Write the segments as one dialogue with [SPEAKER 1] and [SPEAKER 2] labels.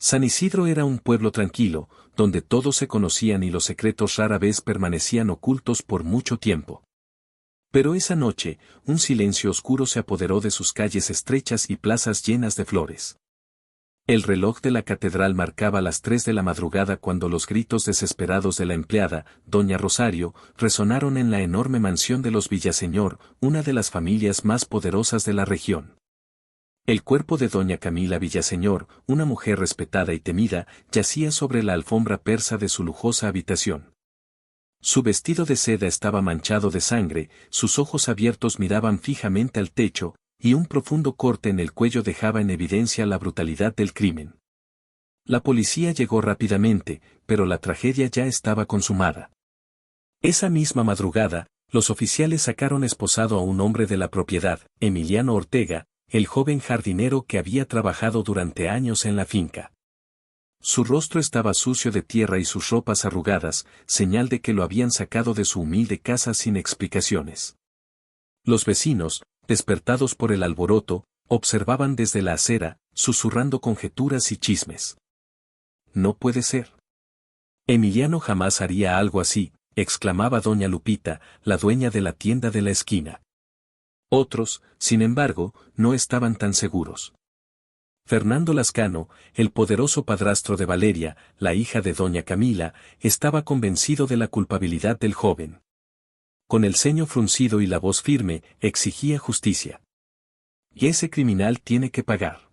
[SPEAKER 1] San Isidro era un pueblo tranquilo, donde todos se conocían y los secretos rara vez permanecían ocultos por mucho tiempo. Pero esa noche, un silencio oscuro se apoderó de sus calles estrechas y plazas llenas de flores. El reloj de la catedral marcaba las 3 de la madrugada cuando los gritos desesperados de la empleada, doña Rosario, resonaron en la enorme mansión de los Villaseñor, una de las familias más poderosas de la región. El cuerpo de doña Camila Villaseñor, una mujer respetada y temida, yacía sobre la alfombra persa de su lujosa habitación. Su vestido de seda estaba manchado de sangre, sus ojos abiertos miraban fijamente al techo, y un profundo corte en el cuello dejaba en evidencia la brutalidad del crimen. La policía llegó rápidamente, pero la tragedia ya estaba consumada. Esa misma madrugada, los oficiales sacaron esposado a un hombre de la propiedad, Emiliano Ortega, el joven jardinero que había trabajado durante años en la finca. Su rostro estaba sucio de tierra y sus ropas arrugadas, señal de que lo habían sacado de su humilde casa sin explicaciones. Los vecinos, despertados por el alboroto, observaban desde la acera, susurrando conjeturas y chismes. No puede ser. Emiliano jamás haría algo así, exclamaba doña Lupita, la dueña de la tienda de la esquina. Otros, sin embargo, no estaban tan seguros. Fernando Lascano, el poderoso padrastro de Valeria, la hija de doña Camila, estaba convencido de la culpabilidad del joven. Con el ceño fruncido y la voz firme, exigía justicia. Y ese criminal tiene que pagar.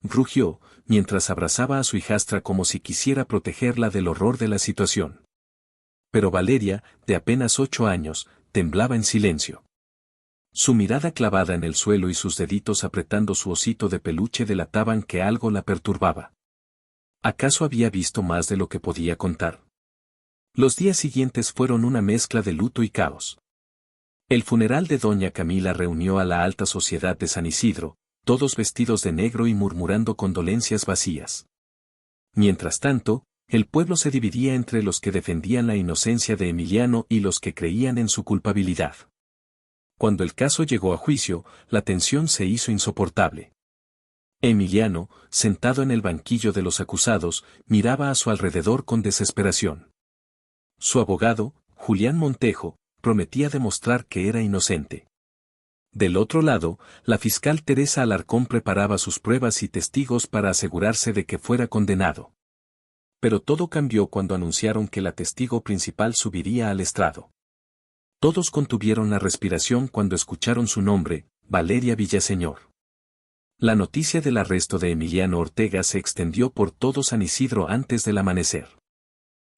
[SPEAKER 1] Rugió, mientras abrazaba a su hijastra como si quisiera protegerla del horror de la situación. Pero Valeria, de apenas 8 años, temblaba en silencio. Su mirada clavada en el suelo y sus deditos apretando su osito de peluche delataban que algo la perturbaba. ¿Acaso había visto más de lo que podía contar? Los días siguientes fueron una mezcla de luto y caos. El funeral de doña Camila reunió a la alta sociedad de San Isidro, todos vestidos de negro y murmurando condolencias vacías. Mientras tanto, el pueblo se dividía entre los que defendían la inocencia de Emiliano y los que creían en su culpabilidad. Cuando el caso llegó a juicio, la tensión se hizo insoportable. Emiliano, sentado en el banquillo de los acusados, miraba a su alrededor con desesperación. Su abogado, Julián Montejo, prometía demostrar que era inocente. Del otro lado, la fiscal Teresa Alarcón preparaba sus pruebas y testigos para asegurarse de que fuera condenado. Pero todo cambió cuando anunciaron que la testigo principal subiría al estrado. Todos contuvieron la respiración cuando escucharon su nombre, Valeria Villaseñor. La noticia del arresto de Emiliano Ortega se extendió por todo San Isidro antes del amanecer.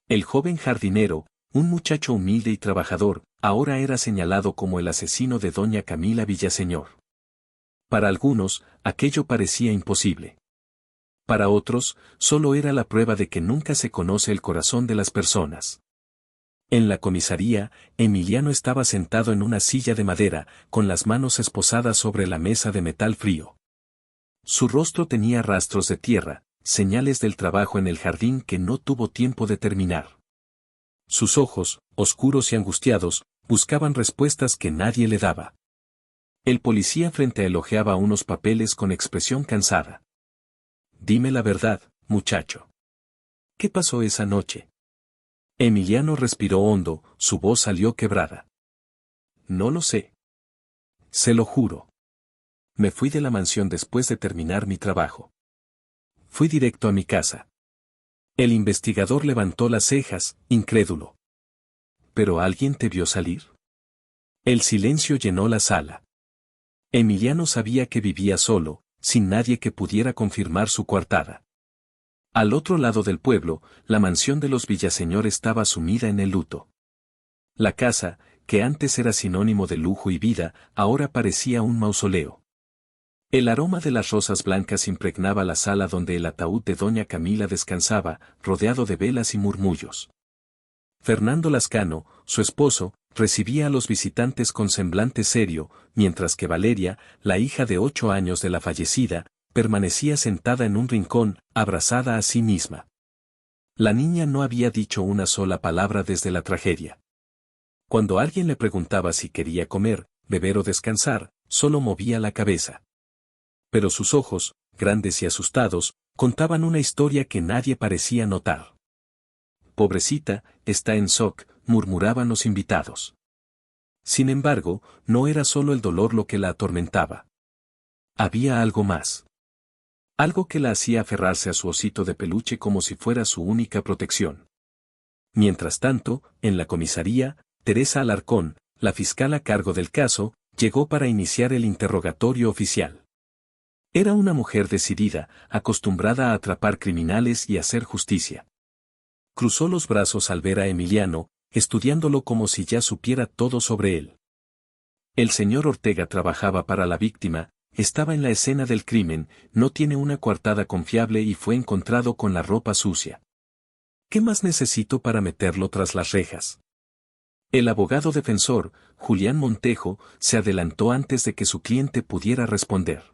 [SPEAKER 1] El joven jardinero, un muchacho humilde y trabajador, ahora era señalado como el asesino de doña Camila Villaseñor. Para algunos, aquello parecía imposible. Para otros, solo era la prueba de que nunca se conoce el corazón de las personas. En la comisaría, Emiliano estaba sentado en una silla de madera, con las manos esposadas sobre la mesa de metal frío. Su rostro tenía rastros de tierra, señales del trabajo en el jardín que no tuvo tiempo de terminar. Sus ojos, oscuros y angustiados, buscaban respuestas que nadie le daba. El policía frente a él hojeaba unos papeles con expresión cansada. Dime la verdad, muchacho. ¿Qué pasó esa noche? Emiliano respiró hondo, su voz salió quebrada. No lo sé. Se lo juro. Me fui de la mansión después de terminar mi trabajo. Fui directo a mi casa. El investigador levantó las cejas, incrédulo. ¿Pero alguien te vio salir? El silencio llenó la sala. Emiliano sabía que vivía solo, sin nadie que pudiera confirmar su coartada. Al otro lado del pueblo, la mansión de los Villaseñor estaba sumida en el luto. La casa, que antes era sinónimo de lujo y vida, ahora parecía un mausoleo. El aroma de las rosas blancas impregnaba la sala donde el ataúd de doña Camila descansaba, rodeado de velas y murmullos. Fernando Lascano, su esposo, recibía a los visitantes con semblante serio, mientras que Valeria, la hija de 8 años de la fallecida, permanecía sentada en un rincón, abrazada a sí misma. La niña no había dicho una sola palabra desde la tragedia. Cuando alguien le preguntaba si quería comer, beber o descansar, solo movía la cabeza. Pero sus ojos, grandes y asustados, contaban una historia que nadie parecía notar. Pobrecita, está en shock, murmuraban los invitados. Sin embargo, no era solo el dolor lo que la atormentaba. Había algo más. Algo que la hacía aferrarse a su osito de peluche como si fuera su única protección. Mientras tanto, en la comisaría, Teresa Alarcón, la fiscal a cargo del caso, llegó para iniciar el interrogatorio oficial. Era una mujer decidida, acostumbrada a atrapar criminales y hacer justicia. Cruzó los brazos al ver a Emiliano, estudiándolo como si ya supiera todo sobre él. El señor Ortega trabajaba para la víctima, estaba en la escena del crimen, no tiene una coartada confiable y fue encontrado con la ropa sucia. ¿Qué más necesito para meterlo tras las rejas? El abogado defensor, Julián Montejo, se adelantó antes de que su cliente pudiera responder.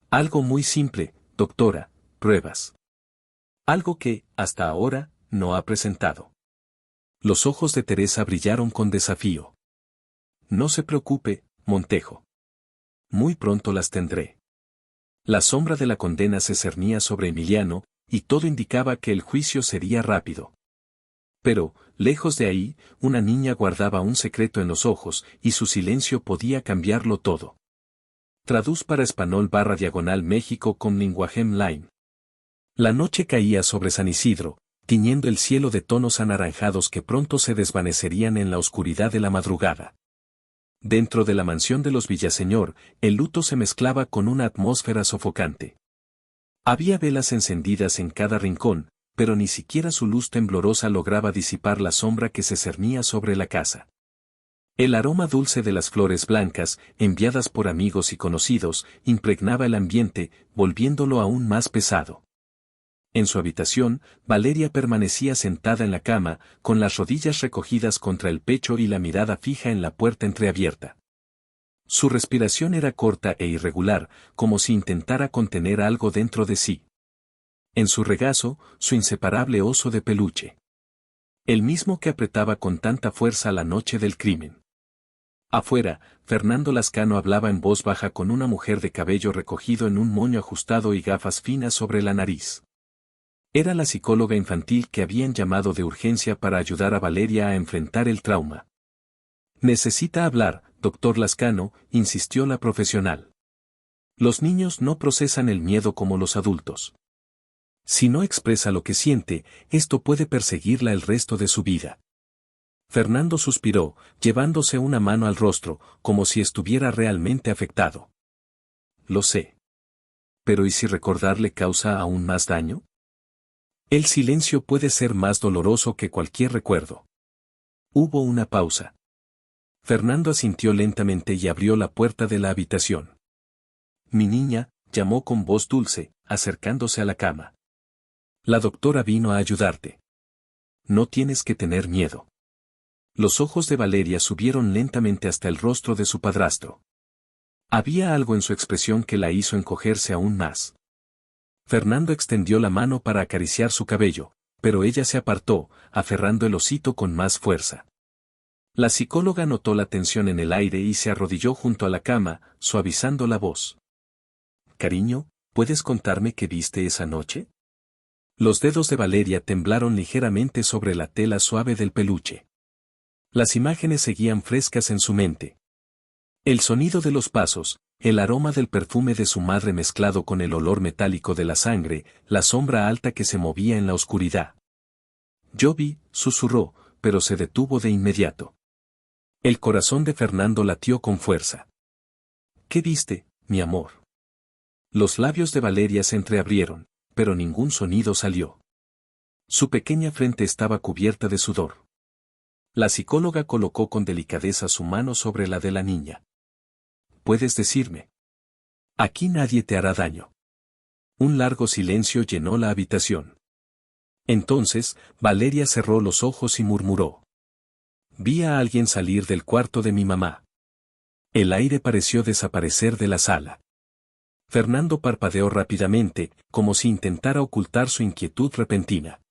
[SPEAKER 1] Algo muy simple, doctora, pruebas. Algo que, hasta ahora, no ha presentado. Los ojos de Teresa brillaron con desafío. No se preocupe, Montejo. Muy pronto las tendré. La sombra de la condena se cernía sobre Emiliano, y todo indicaba que el juicio sería rápido. Pero, lejos de ahí, una niña guardaba un secreto en los ojos, y su silencio podía cambiarlo todo. Traduz para español /México con Linguajem Line. La noche caía sobre San Isidro, tiñendo el cielo de tonos anaranjados que pronto se desvanecerían en la oscuridad de la madrugada. Dentro de la mansión de los Villaseñor, el luto se mezclaba con una atmósfera sofocante. Había velas encendidas en cada rincón, pero ni siquiera su luz temblorosa lograba disipar la sombra que se cernía sobre la casa. El aroma dulce de las flores blancas, enviadas por amigos y conocidos, impregnaba el ambiente, volviéndolo aún más pesado. En su habitación, Valeria permanecía sentada en la cama, con las rodillas recogidas contra el pecho y la mirada fija en la puerta entreabierta. Su respiración era corta e irregular, como si intentara contener algo dentro de sí. En su regazo, su inseparable oso de peluche. El mismo que apretaba con tanta fuerza la noche del crimen. Afuera, Fernando Lascano hablaba en voz baja con una mujer de cabello recogido en un moño ajustado y gafas finas sobre la nariz. Era la psicóloga infantil que habían llamado de urgencia para ayudar a Valeria a enfrentar el trauma. Necesita hablar, doctor Lascano, insistió la profesional. Los niños no procesan el miedo como los adultos. Si no expresa lo que siente, esto puede perseguirla el resto de su vida. Fernando suspiró, llevándose una mano al rostro, como si estuviera realmente afectado. Lo sé. Pero ¿y si recordarle causa aún más daño? El silencio puede ser más doloroso que cualquier recuerdo. Hubo una pausa. Fernando asintió lentamente y abrió la puerta de la habitación. Mi niña, llamó con voz dulce, acercándose a la cama. La doctora vino a ayudarte. No tienes que tener miedo. Los ojos de Valeria subieron lentamente hasta el rostro de su padrastro. Había algo en su expresión que la hizo encogerse aún más. Fernando extendió la mano para acariciar su cabello, pero ella se apartó, aferrando el osito con más fuerza. La psicóloga notó la tensión en el aire y se arrodilló junto a la cama, suavizando la voz. Cariño, ¿puedes contarme qué viste esa noche? Los dedos de Valeria temblaron ligeramente sobre la tela suave del peluche. Las imágenes seguían frescas en su mente. El sonido de los pasos, el aroma del perfume de su madre mezclado con el olor metálico de la sangre, la sombra alta que se movía en la oscuridad. Yo vi, susurró, pero se detuvo de inmediato. El corazón de Fernando latió con fuerza. ¿Qué viste, mi amor? Los labios de Valeria se entreabrieron, pero ningún sonido salió. Su pequeña frente estaba cubierta de sudor. La psicóloga colocó con delicadeza su mano sobre la de la niña. Puedes decirme. Aquí nadie te hará daño. Un largo silencio llenó la habitación. Entonces, Valeria cerró los ojos y murmuró. Vi a alguien salir del cuarto de mi mamá. El aire pareció desaparecer de la sala. Fernando parpadeó rápidamente, como si intentara ocultar su inquietud repentina.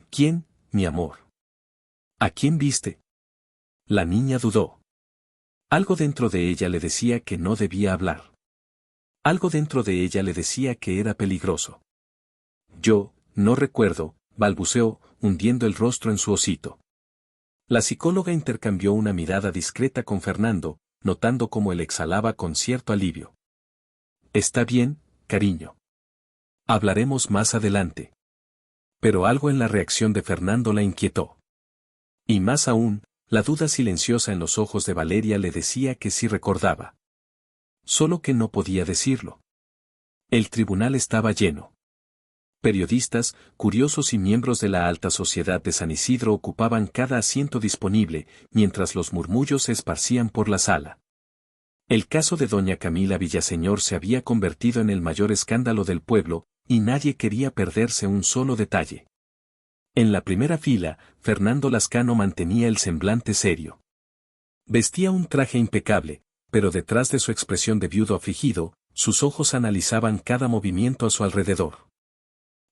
[SPEAKER 1] ¿Quién, mi amor? ¿A quién viste? La niña dudó. Algo dentro de ella le decía que no debía hablar. Algo dentro de ella le decía que era peligroso. Yo, no recuerdo, balbuceó, hundiendo el rostro en su hocito. La psicóloga intercambió una mirada discreta con Fernando, notando cómo él exhalaba con cierto alivio. Está bien, cariño. Hablaremos más adelante. Pero algo en la reacción de Fernando la inquietó. Y más aún, la duda silenciosa en los ojos de Valeria le decía que sí recordaba. Solo que no podía decirlo. El tribunal estaba lleno. Periodistas, curiosos y miembros de la alta sociedad de San Isidro ocupaban cada asiento disponible, mientras los murmullos se esparcían por la sala. El caso de doña Camila Villaseñor se había convertido en el mayor escándalo del pueblo, y nadie quería perderse un solo detalle. En la primera fila, Fernando Lascano mantenía el semblante serio. Vestía un traje impecable, pero detrás de su expresión de viudo afligido, sus ojos analizaban cada movimiento a su alrededor.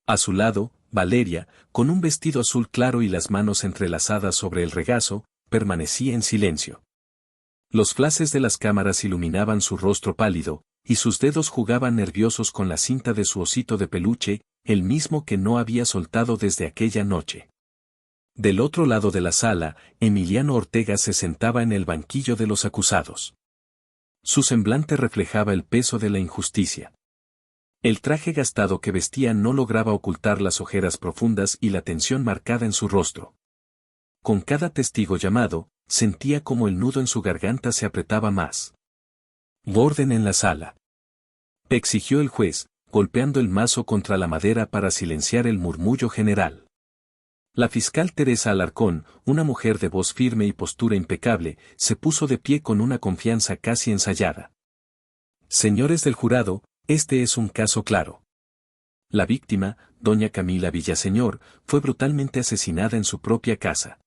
[SPEAKER 1] A su lado, Valeria, con un vestido azul claro y las manos entrelazadas sobre el regazo, permanecía en silencio. Los flashes de las cámaras iluminaban su rostro pálido, y sus dedos jugaban nerviosos con la cinta de su osito de peluche, el mismo que no había soltado desde aquella noche. Del otro lado de la sala, Emiliano Ortega se sentaba en el banquillo de los acusados. Su semblante reflejaba el peso de la injusticia. El traje gastado que vestía no lograba ocultar las ojeras profundas y la tensión marcada en su rostro. Con cada testigo llamado, sentía como el nudo en su garganta se apretaba más. «Orden en la sala», exigió el juez, golpeando el mazo contra la madera para silenciar el murmullo general. La fiscal Teresa Alarcón, una mujer de voz firme y postura impecable, se puso de pie con una confianza casi ensayada. «Señores del jurado, este es un caso claro. La víctima, doña Camila Villaseñor, fue brutalmente asesinada en su propia casa.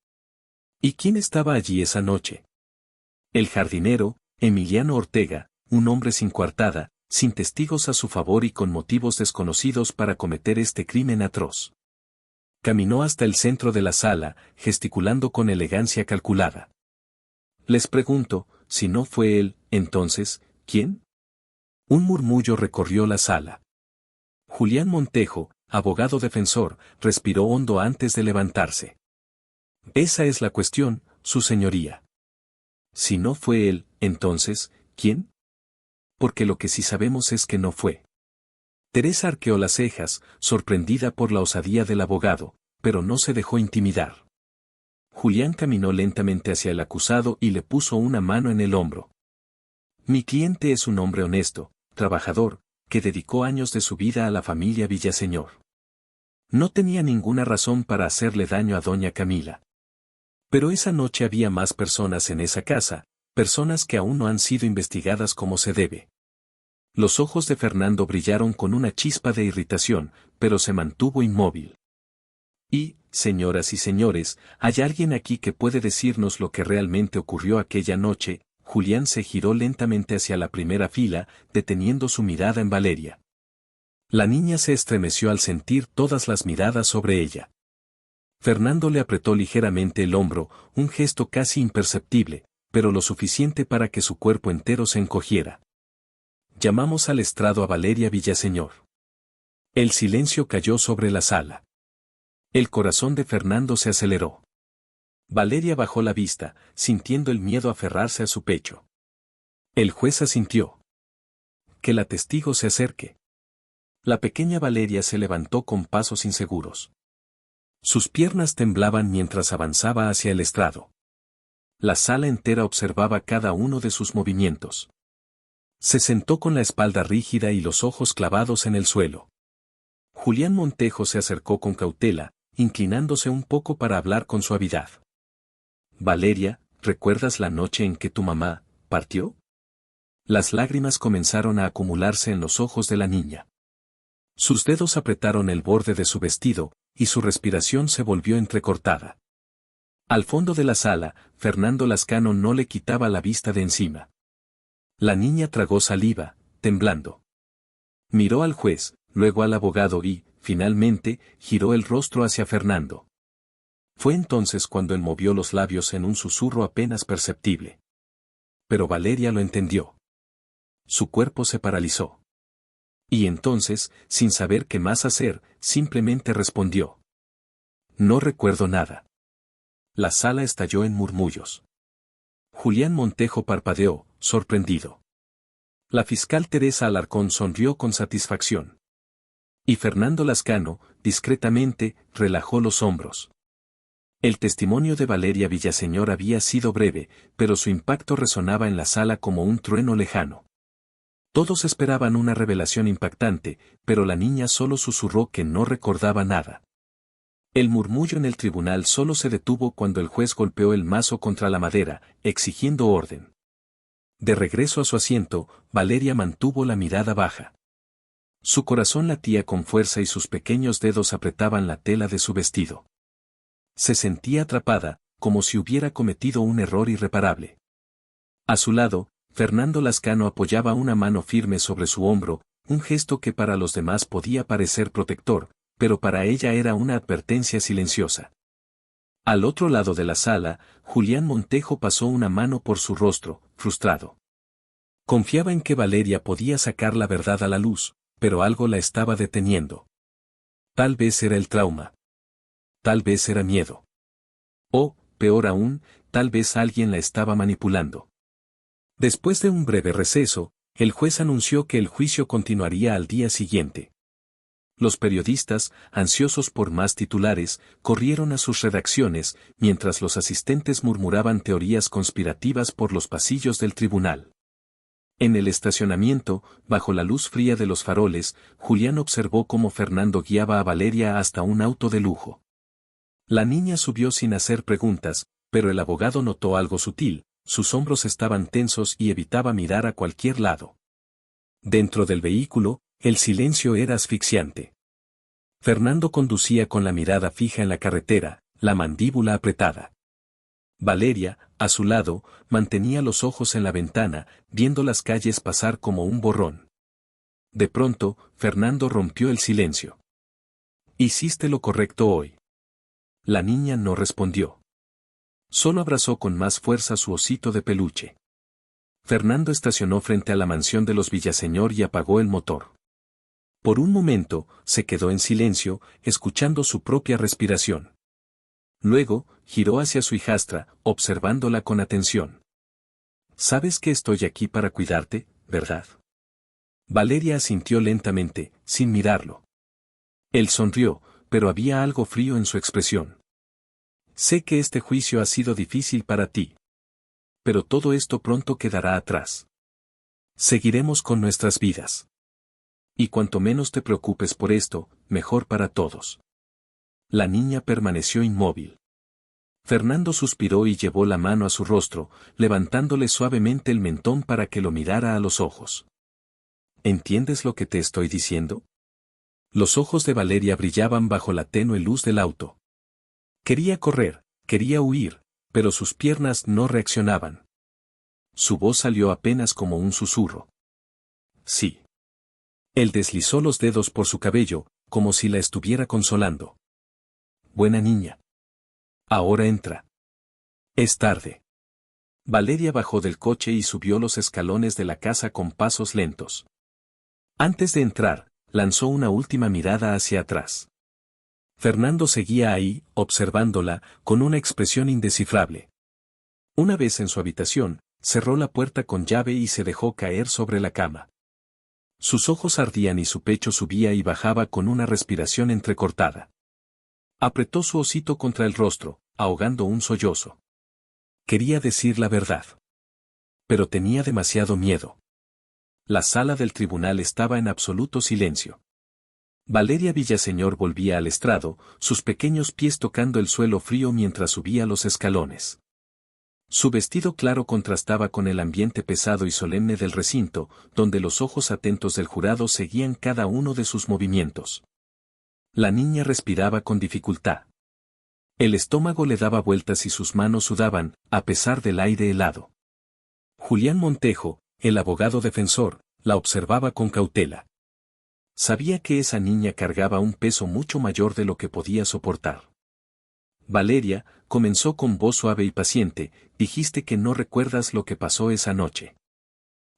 [SPEAKER 1] ¿Y quién estaba allí esa noche? El jardinero, Emiliano Ortega, un hombre sin coartada, sin testigos a su favor y con motivos desconocidos para cometer este crimen atroz. Caminó hasta el centro de la sala, gesticulando con elegancia calculada. Les pregunto, si no fue él, entonces, ¿quién? Un murmullo recorrió la sala. Julián Montejo, abogado defensor, respiró hondo antes de levantarse. Esa es la cuestión, su señoría. Si no fue él, entonces, ¿quién? Porque lo que sí sabemos es que no fue. Teresa arqueó las cejas, sorprendida por la osadía del abogado, pero no se dejó intimidar. Julián caminó lentamente hacia el acusado y le puso una mano en el hombro. Mi cliente es un hombre honesto, trabajador, que dedicó años de su vida a la familia Villaseñor. No tenía ninguna razón para hacerle daño a doña Camila. Pero esa noche había más personas en esa casa, personas que aún no han sido investigadas como se debe. Los ojos de Fernando brillaron con una chispa de irritación, pero se mantuvo inmóvil. Y, señoras y señores, ¿hay alguien aquí que puede decirnos lo que realmente ocurrió aquella noche? Julián se giró lentamente hacia la primera fila, deteniendo su mirada en Valeria. La niña se estremeció al sentir todas las miradas sobre ella. Fernando le apretó ligeramente el hombro, un gesto casi imperceptible, pero lo suficiente para que su cuerpo entero se encogiera. Llamamos al estrado a Valeria Villaseñor. El silencio cayó sobre la sala. El corazón de Fernando se aceleró. Valeria bajó la vista, sintiendo el miedo aferrarse a su pecho. El juez asintió. Que la testigo se acerque. La pequeña Valeria se levantó con pasos inseguros. Sus piernas temblaban mientras avanzaba hacia el estrado. La sala entera observaba cada uno de sus movimientos. Se sentó con la espalda rígida y los ojos clavados en el suelo. Julián Montejo se acercó con cautela, inclinándose un poco para hablar con suavidad. Valeria, ¿recuerdas la noche en que tu mamá partió? Las lágrimas comenzaron a acumularse en los ojos de la niña. Sus dedos apretaron el borde de su vestido, y su respiración se volvió entrecortada. Al fondo de la sala, Fernando Lascano no le quitaba la vista de encima. La niña tragó saliva, temblando. Miró al juez, luego al abogado y, finalmente, giró el rostro hacia Fernando. Fue entonces cuando él movió los labios en un susurro apenas perceptible. Pero Valeria lo entendió. Su cuerpo se paralizó. Y entonces, sin saber qué más hacer, simplemente respondió: no recuerdo nada. La sala estalló en murmullos. Julián Montejo parpadeó, sorprendido. La fiscal Teresa Alarcón sonrió con satisfacción. Y Fernando Lascano, discretamente, relajó los hombros. El testimonio de Valeria Villaseñor había sido breve, pero su impacto resonaba en la sala como un trueno lejano. Todos esperaban una revelación impactante, pero la niña solo susurró que no recordaba nada. El murmullo en el tribunal solo se detuvo cuando el juez golpeó el mazo contra la madera, exigiendo orden. De regreso a su asiento, Valeria mantuvo la mirada baja. Su corazón latía con fuerza y sus pequeños dedos apretaban la tela de su vestido. Se sentía atrapada, como si hubiera cometido un error irreparable. A su lado, Fernando Lascano apoyaba una mano firme sobre su hombro, un gesto que para los demás podía parecer protector, pero para ella era una advertencia silenciosa. Al otro lado de la sala, Julián Montejo pasó una mano por su rostro, frustrado. Confiaba en que Valeria podía sacar la verdad a la luz, pero algo la estaba deteniendo. Tal vez era el trauma. Tal vez era miedo. O, peor aún, tal vez alguien la estaba manipulando. Después de un breve receso, el juez anunció que el juicio continuaría al día siguiente. Los periodistas, ansiosos por más titulares, corrieron a sus redacciones, mientras los asistentes murmuraban teorías conspirativas por los pasillos del tribunal. En el estacionamiento, bajo la luz fría de los faroles, Julián observó cómo Fernando guiaba a Valeria hasta un auto de lujo. La niña subió sin hacer preguntas, pero el abogado notó algo sutil: sus hombros estaban tensos y evitaba mirar a cualquier lado. Dentro del vehículo, el silencio era asfixiante. Fernando conducía con la mirada fija en la carretera, la mandíbula apretada. Valeria, a su lado, mantenía los ojos en la ventana, viendo las calles pasar como un borrón. De pronto, Fernando rompió el silencio. «Hiciste lo correcto hoy». La niña no respondió. Solo abrazó con más fuerza su osito de peluche. Fernando estacionó frente a la mansión de los Villaseñor y apagó el motor. Por un momento, se quedó en silencio, escuchando su propia respiración. Luego, giró hacia su hijastra, observándola con atención. «Sabes que estoy aquí para cuidarte, ¿verdad?». Valeria asintió lentamente, sin mirarlo. Él sonrió, pero había algo frío en su expresión. «Sé que este juicio ha sido difícil para ti. Pero todo esto pronto quedará atrás. Seguiremos con nuestras vidas. Y cuanto menos te preocupes por esto, mejor para todos». La niña permaneció inmóvil. Fernando suspiró y llevó la mano a su rostro, levantándole suavemente el mentón para que lo mirara a los ojos. «¿Entiendes lo que te estoy diciendo?». Los ojos de Valeria brillaban bajo la tenue luz del auto. Quería correr, quería huir, pero sus piernas no reaccionaban. Su voz salió apenas como un susurro. «Sí». Él deslizó los dedos por su cabello, como si la estuviera consolando. «Buena niña. Ahora entra. Es tarde». Valeria bajó del coche y subió los escalones de la casa con pasos lentos. Antes de entrar, lanzó una última mirada hacia atrás. Fernando seguía ahí, observándola, con una expresión indescifrable. Una vez en su habitación, cerró la puerta con llave y se dejó caer sobre la cama. Sus ojos ardían y su pecho subía y bajaba con una respiración entrecortada. Apretó su osito contra el rostro, ahogando un sollozo. Quería decir la verdad. Pero tenía demasiado miedo. La sala del tribunal estaba en absoluto silencio. Valeria Villaseñor volvía al estrado, sus pequeños pies tocando el suelo frío mientras subía los escalones. Su vestido claro contrastaba con el ambiente pesado y solemne del recinto, donde los ojos atentos del jurado seguían cada uno de sus movimientos. La niña respiraba con dificultad. El estómago le daba vueltas y sus manos sudaban, a pesar del aire helado. Julián Montejo, el abogado defensor, la observaba con cautela. Sabía que esa niña cargaba un peso mucho mayor de lo que podía soportar. «Valeria», comenzó con voz suave y paciente, «dijiste que no recuerdas lo que pasó esa noche».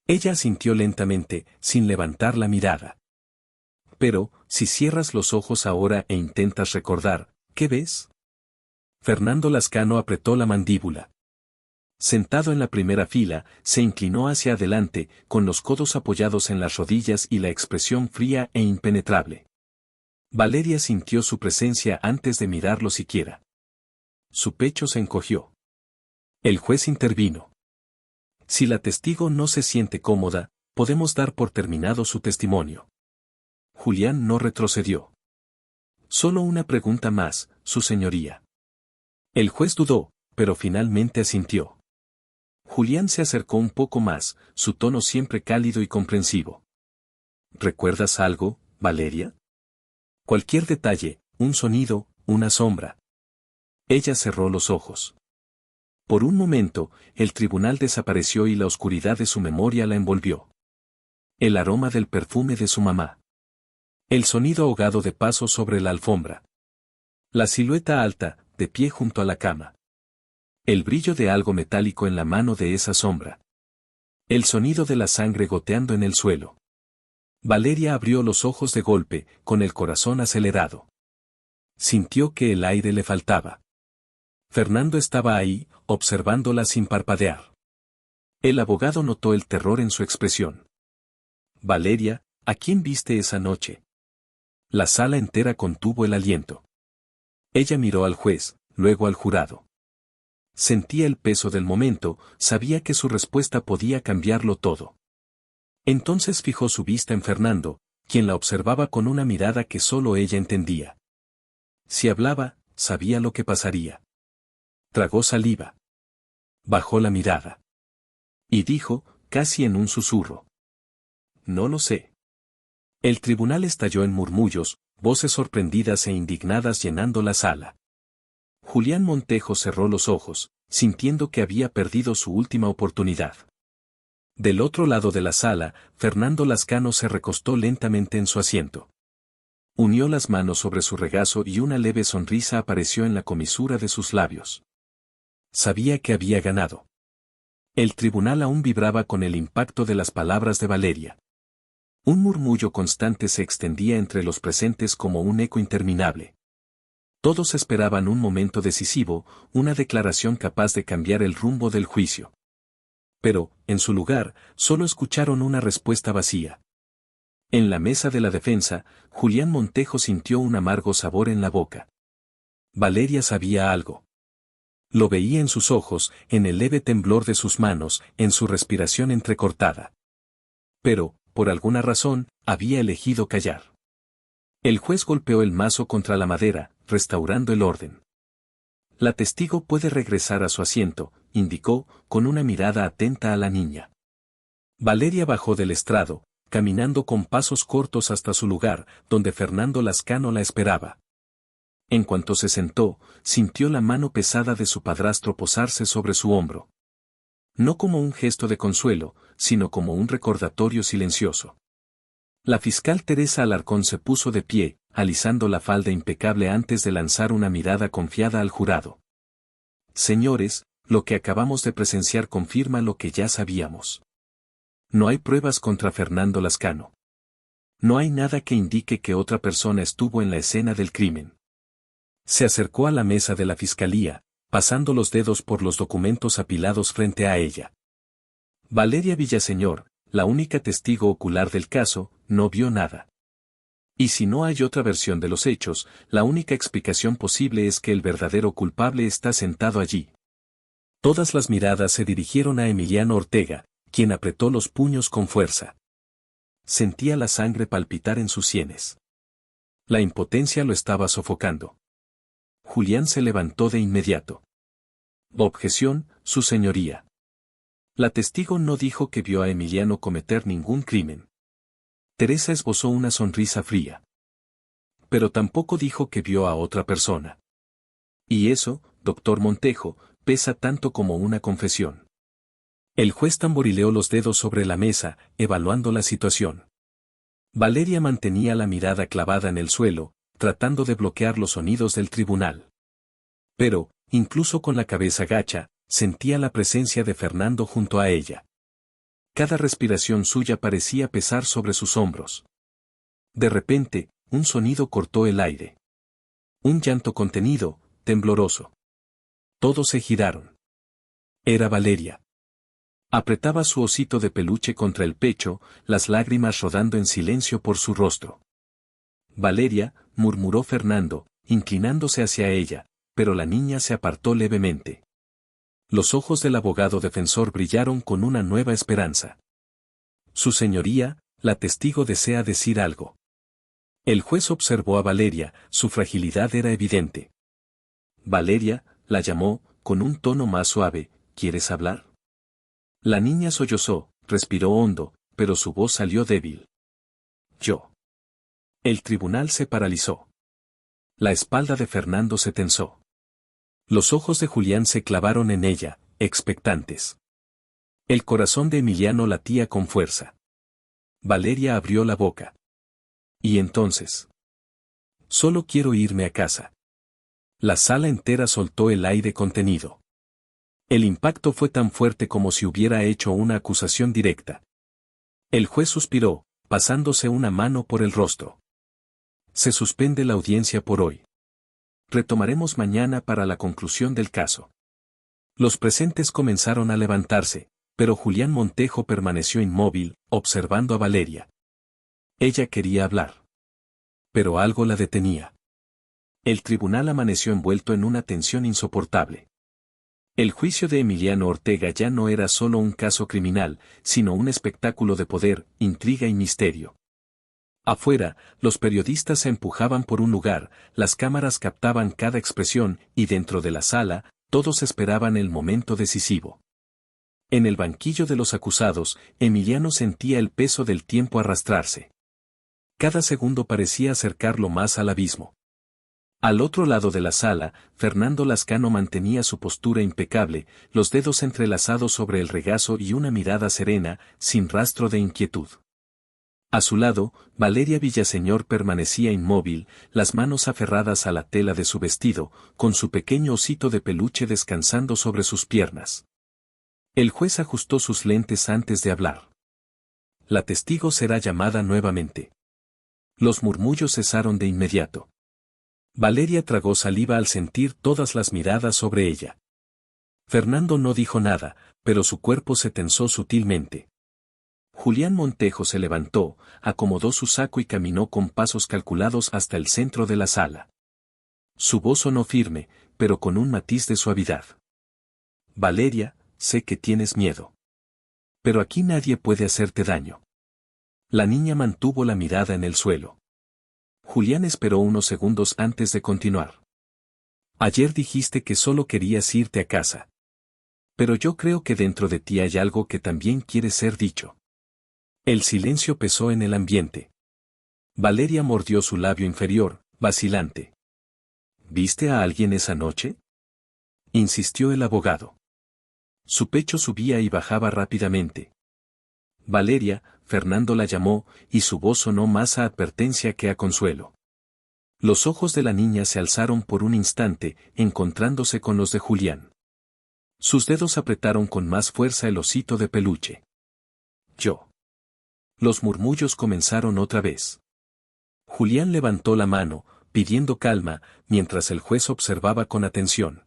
[SPEAKER 1] Ella asintió lentamente, sin levantar la mirada. Pero, si cierras los ojos ahora e intentas recordar, ¿qué ves? Fernando Lascano apretó la mandíbula. Sentado en la primera fila, se inclinó hacia adelante, con los codos apoyados en las rodillas y la expresión fría e impenetrable. Valeria sintió su presencia antes de mirarlo siquiera. Su pecho se encogió. El juez intervino. Si la testigo no se siente cómoda, podemos dar por terminado su testimonio. Julián no retrocedió. Solo una pregunta más, su señoría. El juez dudó, pero finalmente asintió. Julián se acercó un poco más, su tono siempre cálido y comprensivo. ¿Recuerdas algo, Valeria? Cualquier detalle, un sonido, una sombra. Ella cerró los ojos. Por un momento, el tribunal desapareció y la oscuridad de su memoria la envolvió. El aroma del perfume de su mamá. El sonido ahogado de pasos sobre la alfombra. La silueta alta, de pie junto a la cama. El brillo de algo metálico en la mano de esa sombra. El sonido de la sangre goteando en el suelo. Valeria abrió los ojos de golpe, con el corazón acelerado. Sintió que el aire le faltaba. Fernando estaba ahí, observándola sin parpadear. El abogado notó el terror en su expresión. Valeria, ¿a quién viste esa noche? La sala entera contuvo el aliento. Ella miró al juez, luego al jurado. Sentía el peso del momento, sabía que su respuesta podía cambiarlo todo. Entonces fijó su vista en Fernando, quien la observaba con una mirada que solo ella entendía. Si hablaba, sabía lo que pasaría. Tragó saliva. Bajó la mirada. Y dijo, casi en un susurro. No lo sé. El tribunal estalló en murmullos, voces sorprendidas e indignadas llenando la sala. Julián Montejo cerró los ojos, sintiendo que había perdido su última oportunidad. Del otro lado de la sala, Fernando Lascano se recostó lentamente en su asiento. Unió las manos sobre su regazo y una leve sonrisa apareció en la comisura de sus labios. Sabía que había ganado. El tribunal aún vibraba con el impacto de las palabras de Valeria. Un murmullo constante se extendía entre los presentes como un eco interminable. Todos esperaban un momento decisivo, una declaración capaz de cambiar el rumbo del juicio. Pero, en su lugar, solo escucharon una respuesta vacía. En la mesa de la defensa, Julián Montejo sintió un amargo sabor en la boca. Valeria sabía algo. Lo veía en sus ojos, en el leve temblor de sus manos, en su respiración entrecortada. Pero, por alguna razón, había elegido callar. El juez golpeó el mazo contra la madera, restaurando el orden. La testigo puede regresar a su asiento, indicó, con una mirada atenta a la niña. Valeria bajó del estrado, caminando con pasos cortos hasta su lugar, donde Fernando Lascano la esperaba. En cuanto se sentó, sintió la mano pesada de su padrastro posarse sobre su hombro. No como un gesto de consuelo, sino como un recordatorio silencioso. La fiscal Teresa Alarcón se puso de pie, alisando la falda impecable antes de lanzar una mirada confiada al jurado. Señores, lo que acabamos de presenciar confirma lo que ya sabíamos. No hay pruebas contra Fernando Lascano. No hay nada que indique que otra persona estuvo en la escena del crimen. Se acercó a la mesa de la fiscalía, pasando los dedos por los documentos apilados frente a ella. Valeria Villaseñor, la única testigo ocular del caso, no vio nada. Y si no hay otra versión de los hechos, la única explicación posible es que el verdadero culpable está sentado allí. Todas las miradas se dirigieron a Emiliano Ortega, quien apretó los puños con fuerza. Sentía la sangre palpitar en sus sienes. La impotencia lo estaba sofocando. Julián se levantó de inmediato. Objeción, su señoría. La testigo no dijo que vio a Emiliano cometer ningún crimen. Teresa esbozó una sonrisa fría. Pero tampoco dijo que vio a otra persona. Y eso, doctor Montejo, pesa tanto como una confesión. El juez tamborileó los dedos sobre la mesa, evaluando la situación. Valeria mantenía la mirada clavada en el suelo, tratando de bloquear los sonidos del tribunal. Pero, incluso con la cabeza gacha, sentía la presencia de Fernando junto a ella. Cada respiración suya parecía pesar sobre sus hombros. De repente, un sonido cortó el aire. Un llanto contenido, tembloroso. Todos se giraron. Era Valeria. Apretaba su osito de peluche contra el pecho, las lágrimas rodando en silencio por su rostro. Valeria, murmuró Fernando, inclinándose hacia ella, pero la niña se apartó levemente. Los ojos del abogado defensor brillaron con una nueva esperanza. Su señoría, la testigo desea decir algo. El juez observó a Valeria, su fragilidad era evidente. Valeria, la llamó, con un tono más suave, ¿quieres hablar? La niña sollozó, respiró hondo, pero su voz salió débil. Yo. El tribunal se paralizó. La espalda de Fernando se tensó. Los ojos de Julián se clavaron en ella, expectantes. El corazón de Emiliano latía con fuerza. Valeria abrió la boca. ¿Y entonces? Solo quiero irme a casa. La sala entera soltó el aire contenido. El impacto fue tan fuerte como si hubiera hecho una acusación directa. El juez suspiró, pasándose una mano por el rostro. Se suspende la audiencia por hoy. Retomaremos mañana para la conclusión del caso. Los presentes comenzaron a levantarse, pero Julián Montejo permaneció inmóvil, observando a Valeria. Ella quería hablar. Pero algo la detenía. El tribunal amaneció envuelto en una tensión insoportable. El juicio de Emiliano Ortega ya no era solo un caso criminal, sino un espectáculo de poder, intriga y misterio. Afuera, los periodistas se empujaban por un lugar, las cámaras captaban cada expresión, y dentro de la sala, todos esperaban el momento decisivo. En el banquillo de los acusados, Emiliano sentía el peso del tiempo arrastrarse. Cada segundo parecía acercarlo más al abismo. Al otro lado de la sala, Fernando Lascano mantenía su postura impecable, los dedos entrelazados sobre el regazo y una mirada serena, sin rastro de inquietud. A su lado, Valeria Villaseñor permanecía inmóvil, las manos aferradas a la tela de su vestido, con su pequeño osito de peluche descansando sobre sus piernas. El juez ajustó sus lentes antes de hablar. La testigo será llamada nuevamente. Los murmullos cesaron de inmediato. Valeria tragó saliva al sentir todas las miradas sobre ella. Fernando no dijo nada, pero su cuerpo se tensó sutilmente. Julián Montejo se levantó, acomodó su saco y caminó con pasos calculados hasta el centro de la sala. Su voz sonó firme, pero con un matiz de suavidad. Valeria, sé que tienes miedo. Pero aquí nadie puede hacerte daño. La niña mantuvo la mirada en el suelo. Julián esperó unos segundos antes de continuar. Ayer dijiste que solo querías irte a casa. Pero yo creo que dentro de ti hay algo que también quiere ser dicho. El silencio pesó en el ambiente. Valeria mordió su labio inferior, vacilante. ¿Viste a alguien esa noche? Insistió el abogado. Su pecho subía y bajaba rápidamente. Valeria, Fernando la llamó, y su voz sonó más a advertencia que a consuelo. Los ojos de la niña se alzaron por un instante, encontrándose con los de Julián. Sus dedos apretaron con más fuerza el osito de peluche. Yo. Los murmullos comenzaron otra vez. Julián levantó la mano, pidiendo calma, mientras el juez observaba con atención.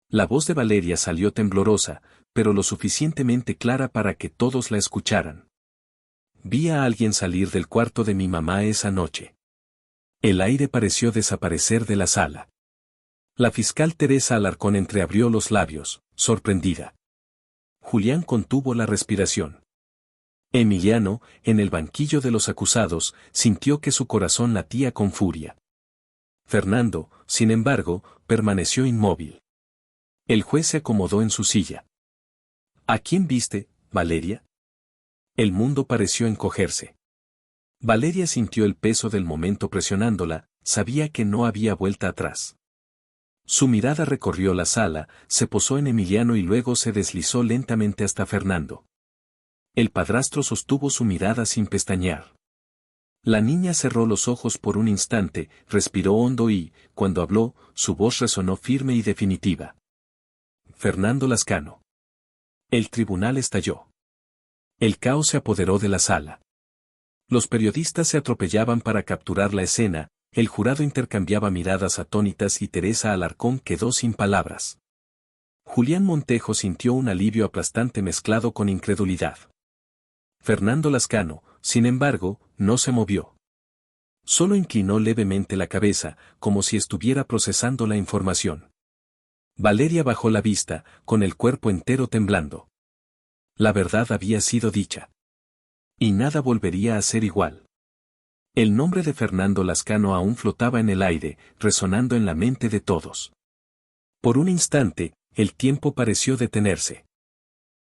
[SPEAKER 1] La voz de Valeria salió temblorosa, pero lo suficientemente clara para que todos la escucharan. Vi a alguien salir del cuarto de mi mamá esa noche. El aire pareció desaparecer de la sala. La fiscal Teresa Alarcón entreabrió los labios, sorprendida. Julián contuvo la respiración. Emiliano, en el banquillo de los acusados, sintió que su corazón latía con furia. Fernando, sin embargo, permaneció inmóvil. El juez se acomodó en su silla. ¿A quién viste, Valeria? El mundo pareció encogerse. Valeria sintió el peso del momento presionándola, sabía que no había vuelta atrás. Su mirada recorrió la sala, se posó en Emiliano y luego se deslizó lentamente hasta Fernando. El padrastro sostuvo su mirada sin pestañear. La niña cerró los ojos por un instante, respiró hondo y, cuando habló, su voz resonó firme y definitiva. Fernando Lascano. El tribunal estalló. El caos se apoderó de la sala. Los periodistas se atropellaban para capturar la escena, el jurado intercambiaba miradas atónitas y Teresa Alarcón quedó sin palabras. Julián Montejo sintió un alivio aplastante mezclado con incredulidad. Fernando Lascano, sin embargo, no se movió. Solo inclinó levemente la cabeza, como si estuviera procesando la información. Valeria bajó la vista, con el cuerpo entero temblando. La verdad había sido dicha. Y nada volvería a ser igual. El nombre de Fernando Lascano aún flotaba en el aire, resonando en la mente de todos. Por un instante, el tiempo pareció detenerse.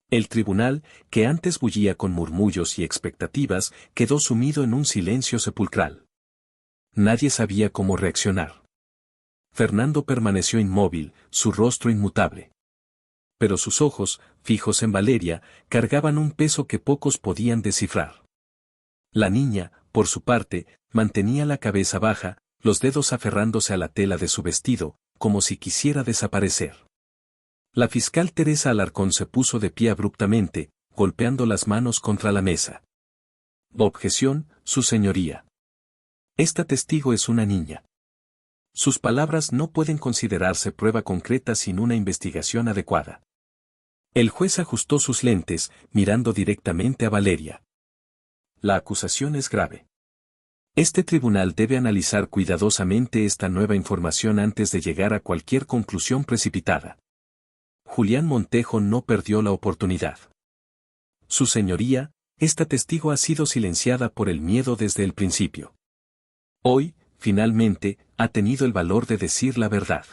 [SPEAKER 1] El tribunal, que antes bullía con murmullos y expectativas, quedó sumido en un silencio sepulcral. Nadie sabía cómo reaccionar. Fernando permaneció inmóvil, su rostro inmutable. Pero sus ojos, fijos en Valeria, cargaban un peso que pocos podían descifrar. La niña, por su parte, mantenía la cabeza baja, los dedos aferrándose a la tela de su vestido, como si quisiera desaparecer. La fiscal Teresa Alarcón se puso de pie abruptamente, golpeando las manos contra la mesa. Objeción, su señoría. Esta testigo es una niña. Sus palabras no pueden considerarse prueba concreta sin una investigación adecuada. El juez ajustó sus lentes, mirando directamente a Valeria. La acusación es grave. Este tribunal debe analizar cuidadosamente esta nueva información antes de llegar a cualquier conclusión precipitada. Julián Montejo no perdió la oportunidad. Su señoría, esta testigo ha sido silenciada por el miedo desde el principio. Hoy, finalmente, ha tenido el valor de decir la verdad.